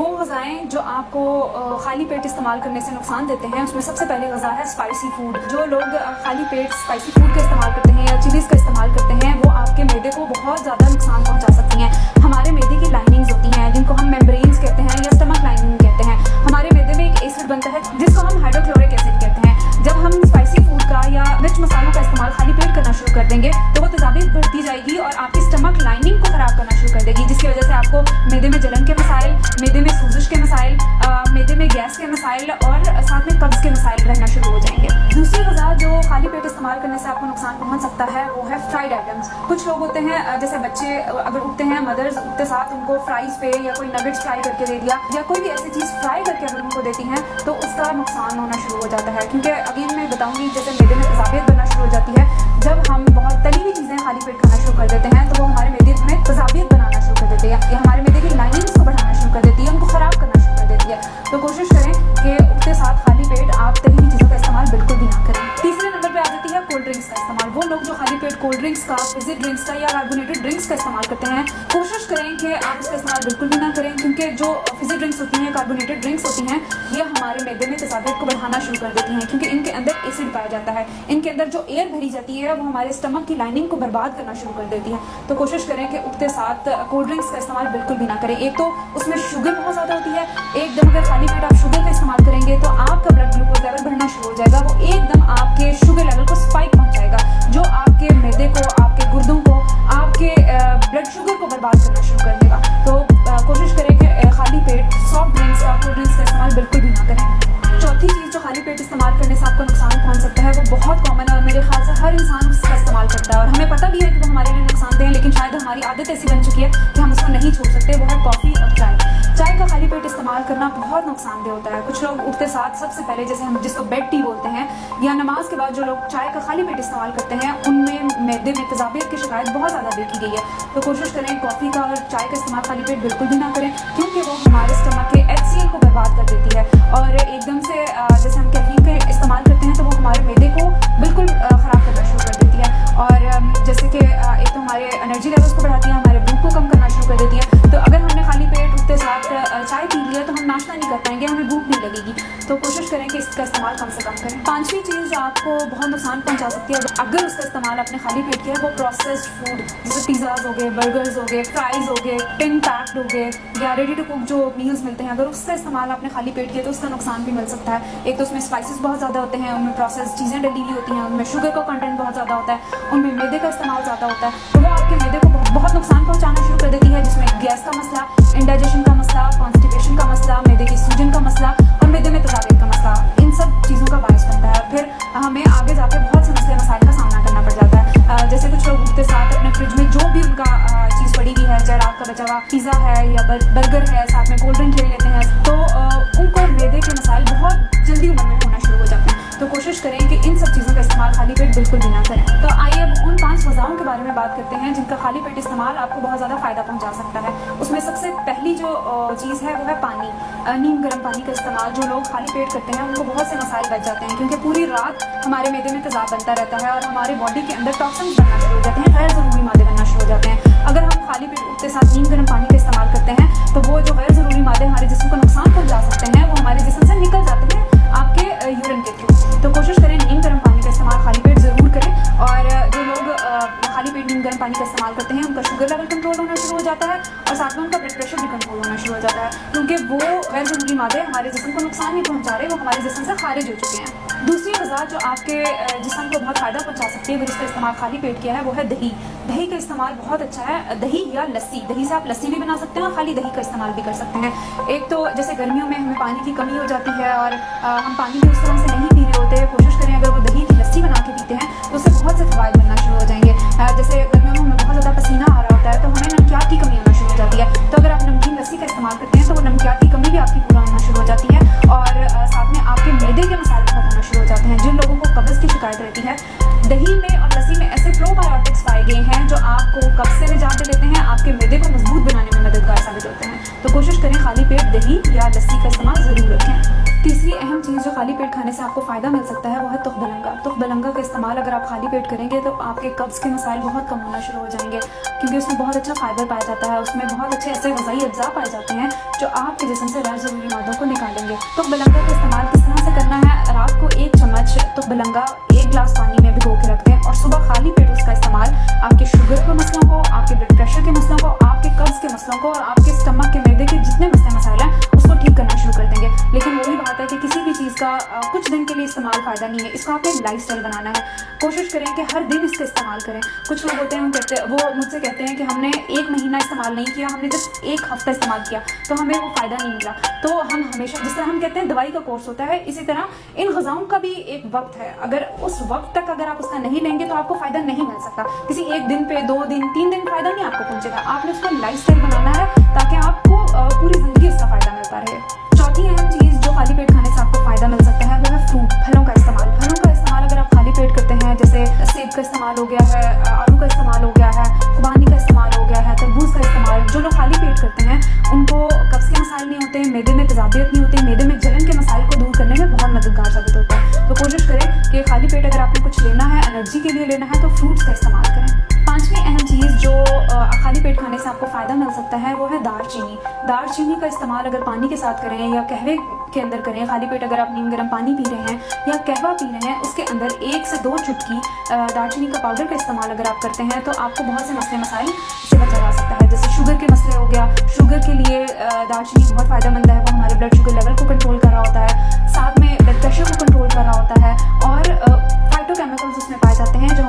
वो ग़िज़ाएँ जो आपको खाली पेट इस्तेमाल करने से नुकसान देते हैं, उसमें सबसे पहले ग़िज़ा है स्पाइसी फूड। जो लोग खाली पेट स्पाइसी फूड का इस्तेमाल करते हैं या चिलीज़ का इस्तेमाल करते हैं, वो आपके मैदे को बहुत ज़्यादा नुकसान पहुँचा सकती हैं। हमारे मैदे की लाइनिंग्स होती हैं जिनको हम मेम्ब्रेन्स कहते हैं या स्टमक लाइनिंग कहते हैं। हमारे मैदे में एक एसिड बनता है जिसको हम हाइड्रोक्लोरिक एसिड कहते हैं। जब हम स्पाइसी फूड का या मिर्च मसालों का इस्तेमाल खाली पेट करना शुरू कर देंगे तो वो तेज़ाबियत बढ़ती जाएगी और आपकी स्टमक लाइनिंग को ख़राब करना शुरू कर देगी, जिसकी वजह से आपको मैदे में जलन के मसाइल, मैदे में सूजश के मसाइल, मैदे में गैस के मसाइल और साथ में कब्ज़ के मसाइल रहना शुरू हो जाएंगे। दूसरी ग़िज़ा जो खाली पेट इस्तेमाल करने से आपको नुकसान पहुँच सकता है वो है फ्राइड आइटम्स। कुछ लोग होते हैं जैसे बच्चे अगर उठते हैं, मदर्स उठते साथ उनको फ्राइज़ पे या कोई नगेट्स फ्राई करके दे दिया या कोई भी ऐसी चीज़ फ्राई करके अगर उनको देती हैं तो उसका नुकसान होना शुरू हो जाता है। क्योंकि अगेन मैं बताऊँगी, जैसे मैदे में तेज़ाबियत बनना शुरू हो जाती है जब हम बहुत तली हुई चीज़ें खाली पेट खाना शुरू कर देते हैं, तो वो हमारे मैदे में तेज़ाबियत बनाना शुरू कर देती है या हमारे मैदे की लाइनिंग्स को बढ़ाना शुरू कर देती है, उनको ख़राब करना शुरू कर देती है। तो कोशिश करें कि उठते साथ खाली पेट आप तली हुई चीज़ों का इस्तेमाल बिल्कुल भी ना करें। तीसरे नंबर पे आ जाती है कोल्ड ड्रिंक्स का इस्तेमाल। वो लोग जो खाली पेट कोल्ड ड्रिंक्स का, फिज़ी ड्रिंक्स का या कार्बोनेटेड ड्रिंक्स का इस्तेमाल करते हैं, कोशिश करें कि आप इसका इस्तेमाल बिल्कुल भी ना करें, क्योंकि जो फिज़ी ड्रिंक्स होती हैं, कार्बोनेटेड ड्रिंक्स होती हैं, ये हमारे मैदे में तेज़ाबियत को बढ़ाना शुरू कर देती हैं, क्योंकि इनके अंदर एसिड पाया जाता है। इनके अंदर जो एयर भरी जाती है वो हमारे स्टमक की लाइनिंग को बर्बाद करना शुरू कर देती है। तो कोशिश करें कि उठते साथ कोल्ड ड्रिंक्स का इस्तेमाल बिल्कुल भी ना करें। एक तो उसमें शुगर बहुत ज़्यादा होती है, एकदम अगर खाली पेट आप शुगर का इस्तेमाल करेंगे तो आपका ब्लड ग्लूकोज लेवल बढ़ना शुरू हो जाएगा, वो एकदम आपके शुगर लेवल को स्पाइक पहुँचाएगा, जो आपके मैदे को, आपके गुर्दों को, आपके ब्लड शुगर को बर्बाद करना शुरू कर देगा। तो कोशिश करें कि खाली पेट सॉफ्ट ड्रिंक्स का, कोल्ड ड्रिंक्स का इस्तेमाल बिल्कुल भी ना करें। चौथी चीज़ जो खाली पेट इस्तेमाल करने से आपको नुकसान पहुँच सकता है वो बहुत कॉमन है और मेरे ख्याल से हर इंसान उसका इस्तेमाल करता है और हमें पता भी है कि वो हमारे लिए नुकसानदेह है, लेकिन शायद हमारी आदत ऐसी बन चुकी है कि हम उसको नहीं छोड़ सकते। वो है कॉफ़ी और चाय। चाय का खाली पेट इस्तेमाल करना बहुत नुकसानदेह होता है। कुछ लोग उठते साथ सबसे पहले, जैसे हम जिसको बेड टी बोलते हैं, या नमाज के बाद जो लोग चाय का खाली पेट इस्तेमाल करते हैं, उनमें मैदे में तेज़ाबियत की शिकायत बहुत ज़्यादा देखी गई है। तो कोशिश करें कॉफ़ी का और चाय का इस्तेमाल खाली पेट बिल्कुल भी ना करें, क्योंकि वो हमारे स्टमक के HCl को बर्बाद कर देती है और एकदम से जैसे हम कैफीन का इस्तेमाल करते हैं तो वो हमारे मैदे को बिल्कुल ख़राब करना शुरू कर देती है और जैसे कि एक तो हमारे एनर्जी लेवल्स को बढ़ाती है, हमारे भूख को कम करना शुरू कर देती है। तो अगर हमने खाली पेट उठते साथ चाय पी लिया तो हम नाश्ता नहीं कर पाएंगे, हमें भूख नहीं लगेगी। तो कोशिश करें कि इसका इस्तेमाल कम से कम करें। पांचवी चीज़ जो आपको बहुत नुकसान पहुंचा सकती है अगर उसका इस्तेमाल आपने खाली पेट किया है, वो प्रोसेस्ड फूड, जैसे पिज़्ज़ाज हो गए, बर्गर्स हो गए, फ्राइज़ हो गए, टिन पैक्ड हो गए या रेडी टू कुक जो मील्स मिलते हैं, अगर उसका इस्तेमाल आपने खाली पेट किया तो उसका नुकसान भी मिल सकता है। एक तो उसमें स्पाइसेस बहुत ज़्यादा होते हैं, उनमें प्रोसेस्ड चीज़ें डली हुई होती हैं, उनमें शुगर का कंटेंट बहुत ज़्यादा होता है, उनमें मैदे का इस्तेमाल ज़्यादा होता है, तो वो आपके मैदे को बहुत नुकसान पहुँचाना शुरू कर देती है, जिसमें गैस का मसला, इंडाइजेशन का मसला, कॉन्स्टिपेशन का मसला, मैदे की सूजन का मसला और मैदे में तेज़ाबियत का मसला, इन सब चीज़ों का बायस बनता है। फिर हमें आगे जाके बहुत से मसले मसाइल का सामना करना पड़ जाता है। जैसे कुछ लोग उठते साथ अपने फ्रिज में जो भी उनका चीज़ पड़ी हुई है, चाहे रात का बचा हुआ पिज़्ज़ा है या बर्गर है, साथ में कोल्ड ड्रिंक ले लेते हैं, तो उनको मैदे के मसाइल बहुत जल्दी उम्र में होना शुरू हो जाते हैं। तो कोशिश करें कि इन सब चीज़ों का इस्तेमाल खाली पेट बिल्कुल भी ना करें। तो आइए अब उन 5 ग़िज़ाओं के बारे में बात करते हैं जिनका खाली पेट इस्तेमाल आपको बहुत ज़्यादा फ़ायदा पहुंचा सकता है। उसमें सबसे पहली जो चीज़ है वो है पानी। नीम गर्म पानी का इस्तेमाल जो लोग खाली पेट करते हैं उनको बहुत से मसाइल बच जाते हैं, क्योंकि पूरी रात हमारे मैदे में तेज़ाब बनता रहता है और हमारे बॉडी के अंदर टॉक्सिन्स बनना शुरू हो जाते हैं, गैर ज़रूरी मादे बनना शुरू हो जाते हैं। अगर हम खाली पेट उठते साथ नीम गर्म पानी का इस्तेमाल करते हैं तो वो जो गैर ज़रूरी मादे हमारे जिस्म को नुकसान पहुँचा सकते हैं वो हमारे जिस्म से निकल जाते हैं आपके यूरिन के थ्रू। तो कोशिश करें नीम गर्म पानी का इस्तेमाल खाली पेट ज़रूर करें। और जो लोग खाली पेट नीम गर्म पानी का इस्तेमाल करते हैं उनका शुगर लेवल कंट्रोल होना शुरू हो जाता है और साथ में उनका ब्लड प्रेशर भी कंट्रोल होना शुरू हो जाता है, क्योंकि वो गैर ज़रूरी मादे हमारे जिस्म को नुकसान नहीं पहुंचा रहे, वो हमारे जिस्म से खारिज हो चुके हैं। दूसरी ग़िज़ा जो आपके जिस्म को बहुत फ़ायदा पहुंचा सकती है अगर इसका इस्तेमाल खाली पेट किया है वो है दही। दही का इस्तेमाल बहुत अच्छा है। दही या लस्सी, दही से आप लस्सी भी बना सकते हैं और खाली दही का इस्तेमाल भी कर सकते हैं। एक तो जैसे गर्मियों में हमें पानी की कमी हो जाती है और हम पानी भी उस तरह से नहीं पी रहे होते, कोशिश करें अगर वो दही की लस्सी बना के पीते हैं तो उससे बहुत से फ़वाइद मिलना शुरू हो जाएंगे। जैसे गर्मियों में हमें बहुत ज़्यादा पसीना आ रहा होता है तो हमें नमकियात की कमी होना शुरू हो जाती है, तो अगर आप नमकीन लस्सी का इस्तेमाल करते हैं तो वो नमकियात की कमी भी आपकी पूरा होना शुरू हो जाती है और साथ में आपके मैदे के मसाइल बहुत होना शुरू हो जाते हैं। जिन लोगों को कब्ज़ की शिकायत रहती है, दही में और लस्सी में ऐसे प्रोबायोटिक्स पाए गए हैं जो आपको कब्ज़ से निजात दे देते हैं, आपके मैदे को मजबूत बनाने में मददगार साबित होते हैं। तो कोशिश करें खाली पेट दही या लस्सी का इस्तेमाल ज़रूर रखें। तीसरी अहम चीज़ जो खाली पेट खाने से आपको फ़ायदा मिल सकता है वो है तुखबलंगा। तुखबलंगा का इस्तेमाल अगर आप खाली पेट करेंगे तो आपके कब्ज़ के मसाइल बहुत कम होना शुरू हो जाएंगे, क्योंकि उसमें बहुत अच्छा फाइबर पाया जाता है, उसमें बहुत अच्छे ऐसे ग़िज़ाई अज्जा पाए जाते हैं जो आपके जिस्म से गैर ज़रूरी मादों को निकालेंगे। तुखबलंगा का इस्तेमाल किस तरह से करना है, रात को 1 चम्मच तुखबलंगा 1 गिलास पानी में भिगो के रख दें और सुबह खाली पेट उसका इस्तेमाल आपके शुगर के मसलों को, आपके ब्लड प्रेशर के मसलों को, आपके कब्ज़ के मसलों को और आपके स्टमक के मैदे के जितने मसाइल हैं उसको ठीक करना शुरू कर देंगे। लेकिन वही बात है कि किसी भी चीज़ का कुछ दिन के लिए इस्तेमाल फ़ायदा नहीं है, इसको आपने लाइफस्टाइल बनाना है। कोशिश करें कि हर दिन इसका इस्तेमाल करें। कुछ लोग होते हैं वो मुझसे कहते हैं कि हमने 1 महीना इस्तेमाल नहीं किया, हमने जस्ट 1 हफ्ता इस्तेमाल किया तो हमें वो फ़ायदा नहीं मिला। तो हम हमेशा, जिस तरह हम कहते हैं दवाई का कोर्स होता है, इसी तरह इन ग़िज़ाओं का भी एक वक्त है। अगर उस वक्त तक अगर आप उसका नहीं लेंगे तो आपको फ़ायदा नहीं मिल सकता। किसी 1 दिन पे, 2 दिन, 3 दिन फ़ायदा नहीं आपको पहुँचेगा। आपने उसको लाइफस्टाइल बनाना है ताकि आपको पूरी ज़िंदगी इसका फ़ायदा मिलता रहे। चौथी अहम चीज़ जो खाली पेट खाने से आपको फ़ायदा मिल सकता है वो है फ्रूट, फलों का इस्तेमाल। फलों का इस्तेमाल अगर आप खाली पेट करते हैं, जैसे सेब का इस्तेमाल हो गया है, आड़ू का इस्तेमाल हो गया है, खुबानी का इस्तेमाल हो गया है, तरबूज का इस्तेमाल, जो लोग खाली पेट करते हैं उनको कब्ज़ के मसाइल नहीं होते, मैदे में तेज़ाबियत नहीं होती, मैदे में जलन के मसाइल को दूर करने में बहुत मददगार साबित होता है। तो कोशिश करें कि खाली पेट अगर आपने कुछ लेना है, एनर्जी के लिए लेना है, तो फ्रूट्स का इस्तेमाल करें। पाँचवीं अहम चीज़ जो खाली पेट खाने से आपको फ़ायदा मिल सकता है वो है दालचीनी। दालचीनी का इस्तेमाल अगर पानी के साथ करें या कहवे के अंदर करें, खाली पेट अगर आप नीम गर्म पानी पी रहे हैं या कहवा पी रहे हैं, उसके अंदर 1 से 2 चुटकी दालचीनी का पाउडर का इस्तेमाल अगर आप करते हैं तो आपको बहुत से मसले मसाइल से बचा जा सकता है। जैसे शुगर के मसले हो गया, शुगर के लिए दालचीनी बहुत फ़ायदेमंद है, वो हमारे ब्लड शुगर लेवल को कंट्रोल कर रहा होता है, साथ में ब्लड प्रेशर को कंट्रोल कर रहा होता है और फाइटोकेमिकल्स उसमें पाए जाते हैं जो